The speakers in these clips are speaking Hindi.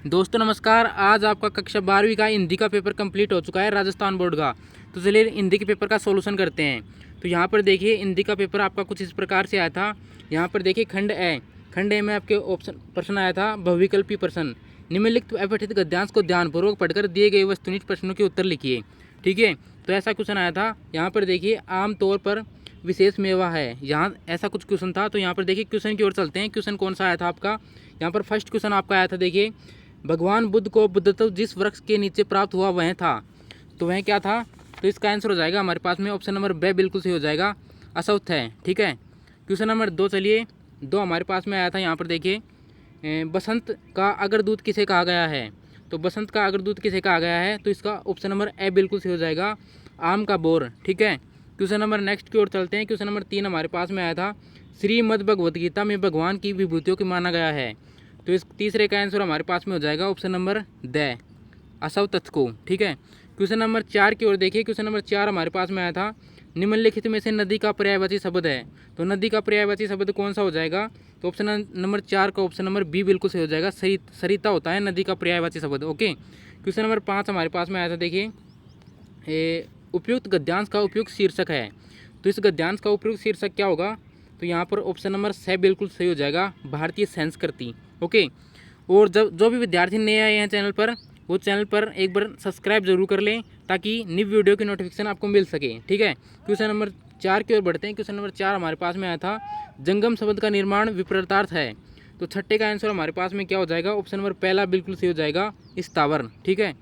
दोस्तों नमस्कार। आज आपका कक्षा 12वीं का हिंदी का पेपर कंप्लीट हो चुका है राजस्थान बोर्ड का। तो चलिए हिंदी के पेपर का सॉल्यूशन करते हैं। तो यहाँ पर देखिए हिंदी का पेपर आपका कुछ इस प्रकार से आया था। यहाँ पर देखिए खंड ए में आपके ऑप्शन प्रश्न आया था बहुविकल्पी प्रश्न। निम्नलिखित अपठित गद्यांश को ध्यानपूर्वक पढ़कर दिए गए वस्तुनिष्ठ प्रश्नों के उत्तर लिखिए। ठीक है, तो ऐसा क्वेश्चन आया था। यहाँ पर देखिए आमतौर पर विशेष मेवा है, यहाँ ऐसा कुछ क्वेश्चन था। तो यहाँ पर देखिए क्वेश्चन की ओर चलते हैं। क्वेश्चन कौन सा आया था आपका, यहाँ पर फर्स्ट क्वेश्चन आपका आया था। देखिए भगवान बुद्ध को बुद्धत्व जिस वृक्ष के नीचे प्राप्त हुआ वह था, तो वह क्या था। तो इसका आंसर हो जाएगा हमारे पास में ऑप्शन नंबर बे बिल्कुल सही हो जाएगा, असौथ है। ठीक है, क्वेश्चन नंबर 2 चलिए 2 हमारे पास में आया था। यहाँ पर देखिए बसंत का अग्रदूत किसे कहा गया है। तो बसंत का अग्रदूत किसे कहा गया है, तो इसका ऑप्शन नंबर ए बिल्कुल सही हो जाएगा, आम का बोर। ठीक है, क्वेश्चन नंबर नेक्स्ट की ओर चलते हैं। क्वेश्चन नंबर 3 हमारे पास में आया था। श्रीमद् भगवद गीता में भगवान की विभूतियों को माना गया है। तो इस तीसरे का आंसर हमारे पास में हो जाएगा ऑप्शन नंबर द असव तत्व को। ठीक है, क्वेश्चन नंबर 4 की ओर देखिए। क्वेश्चन नंबर 4 हमारे पास में आया था। निम्नलिखित में से नदी का पर्यायवाची शब्द है। तो नदी का पर्यायवाची शब्द कौन सा हो जाएगा, तो ऑप्शन नंबर 4 का ऑप्शन नंबर बी बिल्कुल सही हो जाएगा, सरिता होता है नदी का पर्यायवाची शब्द। ओके, क्वेश्चन नंबर 5 हमारे पास में आया था। देखिए उपयुक्त गद्यांश का उपयुक्त शीर्षक है। तो इस गद्यांश का उपयुक्त शीर्षक क्या होगा, तो यहाँ पर ऑप्शन नंबर 6 बिल्कुल सही हो जाएगा, भारतीय संस्कृति। ओके, और जब जो भी विद्यार्थी नए आए हैं चैनल पर, वो चैनल पर एक बार सब्सक्राइब जरूर कर लें ताकि न्यू वीडियो की नोटिफिकेशन आपको मिल सके। ठीक है, क्वेश्चन नंबर 4 की ओर बढ़ते हैं। क्वेश्चन नंबर 4 हमारे पास में आया था। जंगम शब्द का निर्माण विपरीतार्थ है। तो छठे का आंसर हमारे पास में क्या हो जाएगा, ऑप्शन नंबर पहला बिल्कुल सही हो जाएगा, स्थावर। ठीक है,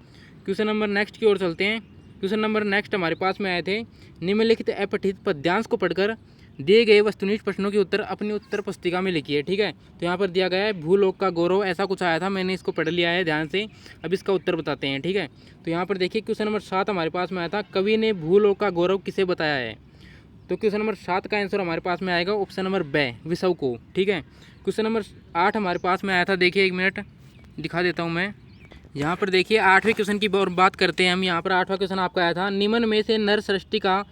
क्वेश्चन नंबर नेक्स्ट की ओर चलते हैं। क्वेश्चन नंबर नेक्स्ट हमारे पास में आए थे। निम्नलिखित अपठित पद्यांश को पढ़कर दिए गए वस्तुनिष्ठ प्रश्नों के उत्तर अपनी उत्तर पुस्तिका में लिखिए। ठीक है, तो यहाँ पर दिया गया है भूलोक का गौरव, ऐसा कुछ आया था, मैंने इसको पढ़ लिया है ध्यान से। अब इसका उत्तर बताते हैं। ठीक है, तो यहाँ पर देखिए क्वेश्चन नंबर 7 हमारे पास में आया था। कवि ने भूलोक का गौरव किसे बताया है। तो क्वेश्चन नंबर 7 का आंसर हमारे पास में आएगा ऑप्शन नंबर बे विसव को। ठीक है, क्वेश्चन नंबर 8 हमारे पास में आया था। देखिए 1 मिनट दिखा देता हूँ मैं। यहाँ पर देखिए 8वें क्वेश्चन की बात करते हैं हम। यहाँ पर 8वां क्वेश्चन आपका आया था। निम्न में से नर सृष्टि का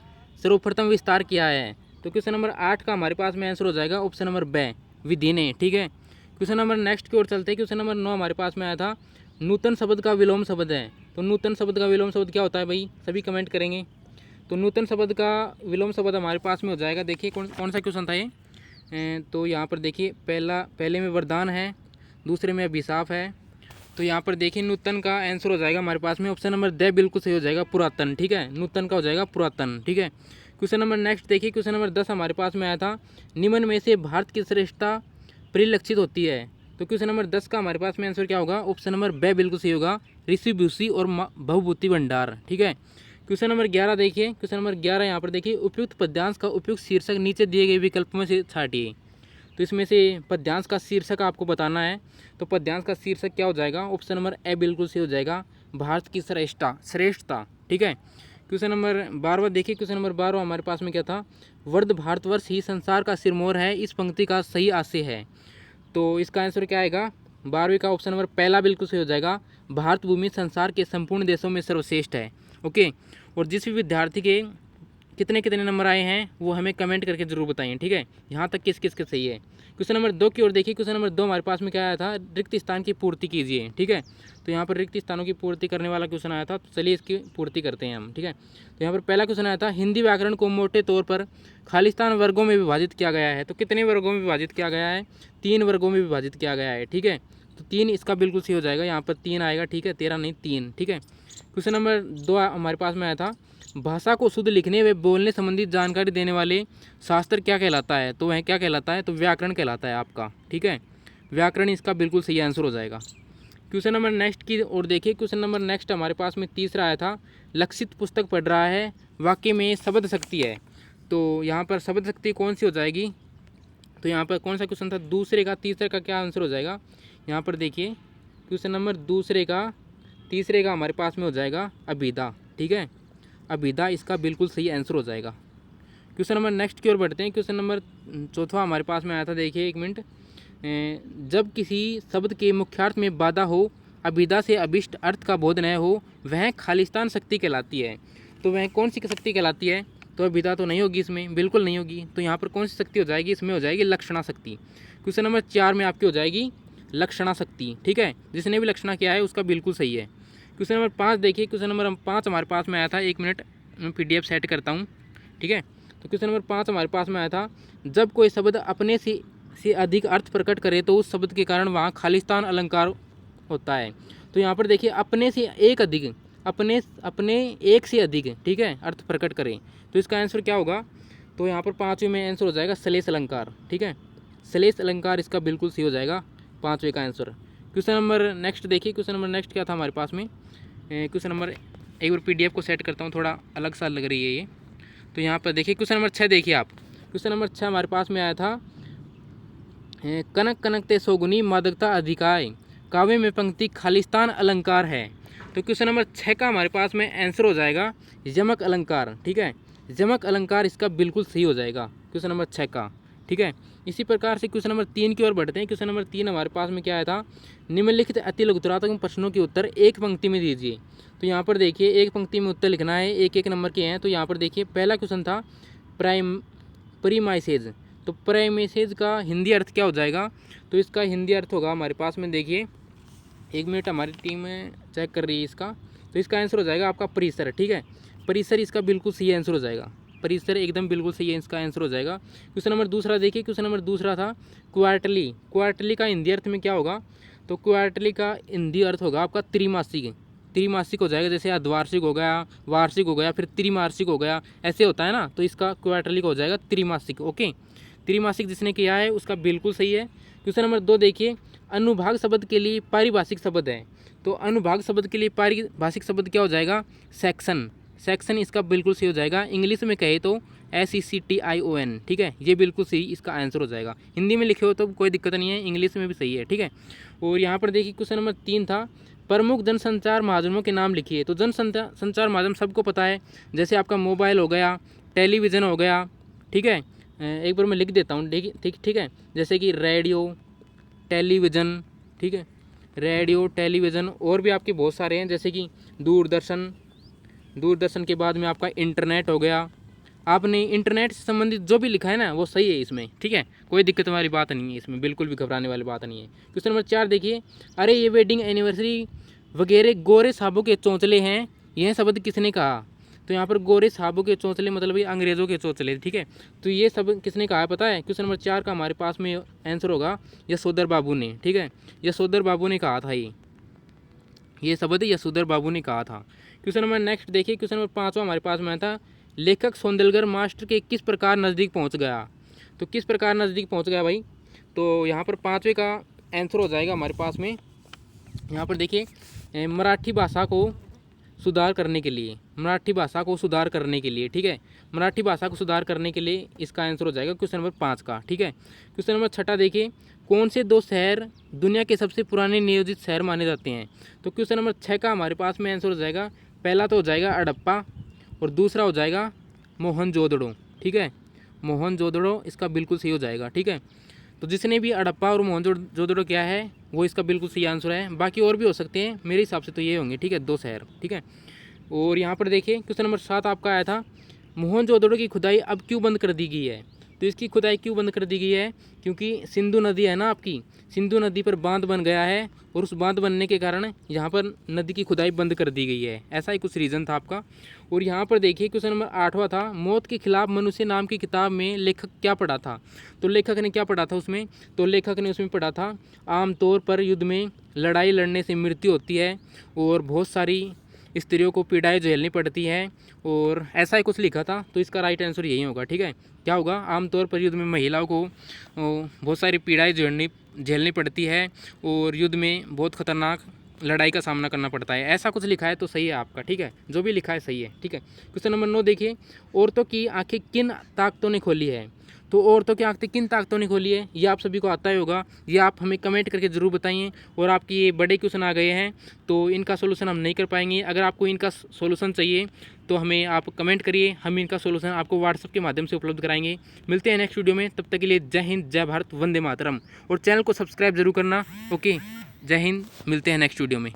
सर्वप्रथम विस्तार किया है। तो क्वेश्चन नंबर 8 का हमारे पास में आंसर हो जाएगा ऑप्शन नंबर बे विधि ने। ठीक है, क्वेश्चन नंबर नेक्स्ट की ओर चलते हैं। क्वेश्चन नंबर 9 हमारे पास में आया था। नूतन शब्द का विलोम शब्द है। तो नूतन शब्द का विलोम शब्द क्या होता है भाई, सभी कमेंट करेंगे। तो नूतन शब्द का विलोम शब्द हमारे पास में हो जाएगा। देखिए कौन सा क्वेश्चन था ये। तो यहाँ पर देखिए पहले में वरदान है, दूसरे में अभिशाप है। तो यहाँ पर देखिए नूतन का आंसर हो जाएगा हमारे पास में ऑप्शन नंबर द बिल्कुल सही हो जाएगा, पुरातन। ठीक है, नूतन का हो जाएगा पुरातन। ठीक है, क्वेश्चन नंबर नेक्स्ट देखिए। क्वेश्चन नंबर 10 हमारे पास में आया था। निम्न में से भारत की श्रेष्ठता परिलक्षित होती है। तो क्वेश्चन नंबर 10 का हमारे पास में आंसर क्या होगा, ऑप्शन नंबर बे बिल्कुल सही होगा, ऋषि भूषी और बहुभूति भंडार। ठीक है, क्वेश्चन नंबर 11 देखिए। क्वेश्चन नंबर 11 यहाँ पर देखिए उपयुक्त पद्यांश का उपयुक्त शीर्षक नीचे दिए गए विकल्प में से छांटिए। तो इसमें से पद्यांश का शीर्षक आपको बताना है। तो पद्यांश का शीर्षक क्या हो जाएगा, ऑप्शन नंबर ए बिल्कुल सही हो जाएगा, भारत की श्रेष्ठता। ठीक है, क्वेश्चन नंबर 12 देखिए। क्वेश्चन नंबर 12 हमारे पास में क्या था। वर्ध भारतवर्ष ही संसार का सिरमौर है, इस पंक्ति का सही आशय है। तो इसका आंसर क्या आएगा, 12वीं का ऑप्शन नंबर पहला बिल्कुल सही हो जाएगा, भारत भूमि संसार के संपूर्ण देशों में सर्वश्रेष्ठ है। ओके, और जिस भी विद्यार्थी के कितने कितने नंबर आए हैं वो हमें कमेंट करके जरूर बताइए। ठीक है, यहाँ तक किस किस के सही है। क्वेश्चन नंबर 2 की ओर देखिए। क्वेश्चन नंबर 2 हमारे पास में क्या आया था, रिक्त स्थान की पूर्ति कीजिए। ठीक है, तो यहाँ पर रिक्त स्थानों की पूर्ति करने वाला क्वेश्चन आया था। तो चलिए इसकी पूर्ति करते हैं हम। ठीक है, तो यहाँ पर पहला क्वेश्चन आया था। हिंदी व्याकरण को मोटे तौर पर खालिस्तान वर्गों में विभाजित किया गया है। तो कितने वर्गों में विभाजित किया गया है, 3 वर्गों में विभाजित किया गया है। ठीक है, तो 3 इसका बिल्कुल सही हो जाएगा, यहाँ पर 3 आएगा। ठीक है, 13 नहीं 3। ठीक है, क्वेश्चन नंबर 2 हमारे पास में आया था। भाषा को शुद्ध लिखने व बोलने संबंधित जानकारी देने वाले शास्त्र क्या कहलाता है। तो वह क्या कहलाता है, तो व्याकरण कहलाता है आपका। ठीक है, व्याकरण इसका बिल्कुल सही आंसर हो जाएगा। क्वेश्चन नंबर नेक्स्ट की ओर देखिए। क्वेश्चन नंबर नेक्स्ट हमारे पास में तीसरा आया था। लक्षित पुस्तक पढ़ रहा है, वाक्य में शब्द शक्ति है। तो यहाँ पर शब्द शक्ति कौन सी हो जाएगी, तो यहाँ पर कौन सा क्वेश्चन था, दूसरे का तीसरे का क्या आंसर हो जाएगा। यहाँ पर देखिए क्वेश्चन नंबर तीसरे का हमारे पास में हो जाएगा अभिधा। ठीक है, अभिधा इसका बिल्कुल सही आंसर हो जाएगा। क्वेश्चन नंबर नेक्स्ट की ओर बढ़ते हैं। क्वेश्चन नंबर 4 हमारे पास में आया था। देखिए 1 मिनट। जब किसी शब्द के मुख्यार्थ में बाधा हो, अभिधा से अभिष्ट अर्थ का बोध न हो, वह खालिस्तान शक्ति कहलाती है। तो वह कौन सी शक्ति कहलाती है, तो अभिधा तो नहीं होगी इसमें, बिल्कुल नहीं होगी। तो यहाँ पर कौन सी शक्ति हो जाएगी, इसमें हो जाएगी लक्षणा शक्ति। क्वेश्चन नंबर 4 में आपकी हो जाएगी लक्षणा शक्ति। ठीक है, जिसने भी लक्षणा किया है उसका बिल्कुल सही है। क्वेश्चन नंबर 5 देखिए, क्वेश्चन नंबर 5 हमारे पास में आया था, 1 मिनट मैं PDF सेट करता हूँ। ठीक है, तो क्वेश्चन नंबर 5 हमारे पास में आया था, जब कोई शब्द अपने से अधिक अर्थ प्रकट करे तो उस शब्द के कारण वहाँ खालिस्तान अलंकार होता है। तो यहाँ पर देखिए अपने से एक अधिक, अपने एक से अधिक, ठीक है, अर्थ प्रकट करें, तो इसका आंसर क्या होगा? तो यहाँ पर 5वें में आंसर हो जाएगा श्लेष अलंकार। ठीक है, श्लेष अलंकार इसका बिल्कुल सही हो जाएगा 5वें का आंसर। क्वेश्चन नंबर नेक्स्ट देखिए, क्वेश्चन नंबर नेक्स्ट क्या था हमारे पास में? क्वेश्चन नंबर, एक बार PDF को सेट करता हूँ, थोड़ा अलग सा लग रही है ये। तो यहाँ पर देखिए क्वेश्चन नंबर 6 देखिए आप, क्वेश्चन नंबर 6 हमारे पास में आया था, कनक कनकते सोगुनी मादकता अधिकाय, काव्य में पंक्ति खालिस्तान अलंकार है। तो क्वेश्चन नंबर 6 का हमारे पास में आंसर हो जाएगा यमक अलंकार। ठीक है, यमक अलंकार इसका बिल्कुल सही हो जाएगा क्वेश्चन नंबर 6 का। ठीक है, इसी प्रकार से क्वेश्चन नंबर 3 की ओर बढ़ते हैं। क्वेश्चन नंबर 3 हमारे पास में क्या आया था? निम्नलिखित अति लघुतरात्मक प्रश्नों के उत्तर एक पंक्ति में दीजिए। तो यहाँ पर देखिए एक पंक्ति में उत्तर लिखना है, एक एक नंबर के हैं। तो यहाँ पर देखिए पहला क्वेश्चन था प्रीमाइसेज, तो प्रीमाइसेज का हिंदी अर्थ क्या हो जाएगा? तो इसका हिंदी अर्थ होगा हमारे पास में, देखिए 1 मिनट हमारी टीम चेक कर रही है इसका। तो इसका आंसर हो जाएगा आपका परिसर। ठीक है, परिसर इसका बिल्कुल सही आंसर हो जाएगा, परिसर एकदम बिल्कुल सही है, इसका आंसर हो जाएगा। क्वेश्चन नंबर दूसरा देखिए, क्वेश्चन नंबर दूसरा था क्वार्टरली, क्वार्टरली का हिंदी अर्थ में क्या होगा? तो क्वार्टरली का हिंदी अर्थ होगा आपका त्रिमासिक, त्रिमासिक हो जाएगा। जैसे द्वार्षिक हो गया, वार्षिक हो गया, फिर त्रिमासिक हो गया, ऐसे होता है ना, तो इसका क्वार्टरली का हो जाएगा त्रिमासिक। ओके, त्रिमासिक जिसने किया है उसका बिल्कुल सही है। क्वेश्चन नंबर 2 देखिए, अनुभाग शब्द के लिए पारिभाषिक शब्द है। तो अनुभाग शब्द के लिए पारिभाषिक शब्द क्या हो जाएगा? सेक्शन, सेक्शन इसका बिल्कुल सही हो जाएगा। इंग्लिश में कहे तो SECTION। ठीक है, ये बिल्कुल सही इसका आंसर हो जाएगा। हिंदी में लिखे हो तो कोई दिक्कत नहीं है, इंग्लिश में भी सही है। ठीक है, और यहाँ पर देखिए क्वेश्चन नंबर 3 था, प्रमुख जनसंचार माध्यमों के नाम लिखिए। तो जनसंचार माध्यम सबको पता है, जैसे आपका मोबाइल हो गया, टेलीविज़न हो गया। ठीक है, एक बार मैं लिख देता हूँ, ठीक है, जैसे कि रेडियो, टेलीविज़न। ठीक है, रेडियो, टेलीविज़न, और भी आपके बहुत सारे हैं, जैसे कि दूरदर्शन, दूरदर्शन के बाद में आपका इंटरनेट हो गया। आपने इंटरनेट से संबंधित जो भी लिखा है ना वो सही है इसमें। ठीक है, कोई दिक्कत वाली बात नहीं है इसमें, बिल्कुल भी घबराने वाली बात नहीं है। क्वेश्चन नंबर 4 देखिए, अरे ये वेडिंग एनिवर्सरी वगैरह गोरे साहबों के चौंचले हैं, यह शब्द किसने कहा? तो यहाँ पर गोरे साहबों के चौंचले मतलब ये अंग्रेज़ों के चौंचले। ठीक है, तो ये सब किसने कहा है पता है? क्वेश्चन नंबर 4 का हमारे पास में आंसर होगा यशोधर बाबू ने। ठीक है, यशोधर बाबू ने कहा था ये शब्द यशोधर बाबू ने कहा था। क्वेश्चन नंबर नेक्स्ट देखिए, क्वेश्चन नंबर 5वां हमारे पास में था, लेखक सौंदलगर मास्टर के किस प्रकार नज़दीक पहुंच गया? तो किस प्रकार नज़दीक पहुंच गया भाई? तो यहाँ पर 5वें का आंसर हो जाएगा हमारे पास में, यहाँ पर देखिए मराठी भाषा को सुधार करने के लिए, मराठी भाषा को सुधार करने के लिए। ठीक है, मराठी भाषा को सुधार करने के लिए इसका आंसर हो जाएगा क्वेश्चन नंबर 5 का। ठीक है, क्वेश्चन नंबर 6 देखिए, कौन से 2 शहर दुनिया के सबसे पुराने नियोजित शहर माने जाते हैं? तो क्वेश्चन नंबर 6 का हमारे पास में आंसर हो जाएगा, पहला तो हो जाएगा हड़प्पा और दूसरा हो जाएगा मोहनजोदड़ो। ठीक है, मोहनजोदड़ो इसका बिल्कुल सही हो जाएगा। ठीक है, तो जिसने भी हड़प्पा और मोहनजोदड़ो किया है वो इसका बिल्कुल सही आंसर है। बाकी और भी हो सकते हैं, मेरे हिसाब से तो ये होंगे। ठीक है, 2 शहर। ठीक है, और यहाँ पर देखिए क्वेश्चन नंबर 7 आपका आया था, मोहनजोदड़ो की खुदाई अब क्यों बंद कर दी गई है? तो इसकी खुदाई क्यों बंद कर दी गई है? क्योंकि सिंधु नदी है ना आपकी, सिंधु नदी पर बांध बन गया है और उस बांध बनने के कारण यहाँ पर नदी की खुदाई बंद कर दी गई है। ऐसा ही कुछ रीज़न था आपका। और यहाँ पर देखिए क्वेश्चन नंबर 8वां था, मौत के खिलाफ मनुष्य नाम की किताब में लेखक क्या पढ़ा था? तो लेखक ने क्या पढ़ा था उसमें? तो लेखक ने उसमें पढ़ा था, आमतौर पर युद्ध में लड़ाई लड़ने से मृत्यु होती है और बहुत सारी स्त्रियों को पीड़ाएं झेलनी पड़ती है, और ऐसा ही कुछ लिखा था। तो इसका राइट आंसर यही होगा। ठीक है, क्या होगा? आमतौर पर युद्ध में महिलाओं को बहुत सारी पीड़ाएं झेलनी पड़ती है और युद्ध में बहुत खतरनाक लड़ाई का सामना करना पड़ता है, ऐसा कुछ लिखा है तो सही है आपका। ठीक है, जो भी लिखा है सही है। ठीक है, क्वेश्चन नंबर 9 देखिए, औरतों की आंखें किन ताकतों ने खोली है? तो औरतों की आंखें किन ताकतों ने खोली है, ये आप सभी को आता ही होगा, ये आप हमें कमेंट करके ज़रूर बताइए। और आपकी ये बड़े क्वेश्चन आ गए हैं तो इनका सोल्यूशन हम नहीं कर पाएंगे। अगर आपको इनका सोल्यूशन चाहिए तो हमें आप कमेंट करिए, हम इनका सोल्यूशन आपको व्हाट्सएप के माध्यम से उपलब्ध कराएंगे। मिलते हैं नेक्स्ट वीडियो में, तब तक के लिए जय हिंद, जय भारत, वंदे मातरम। और चैनल को सब्सक्राइब जरूर करना। ओके, जय हिंद, मिलते हैं नेक्स्ट वीडियो में।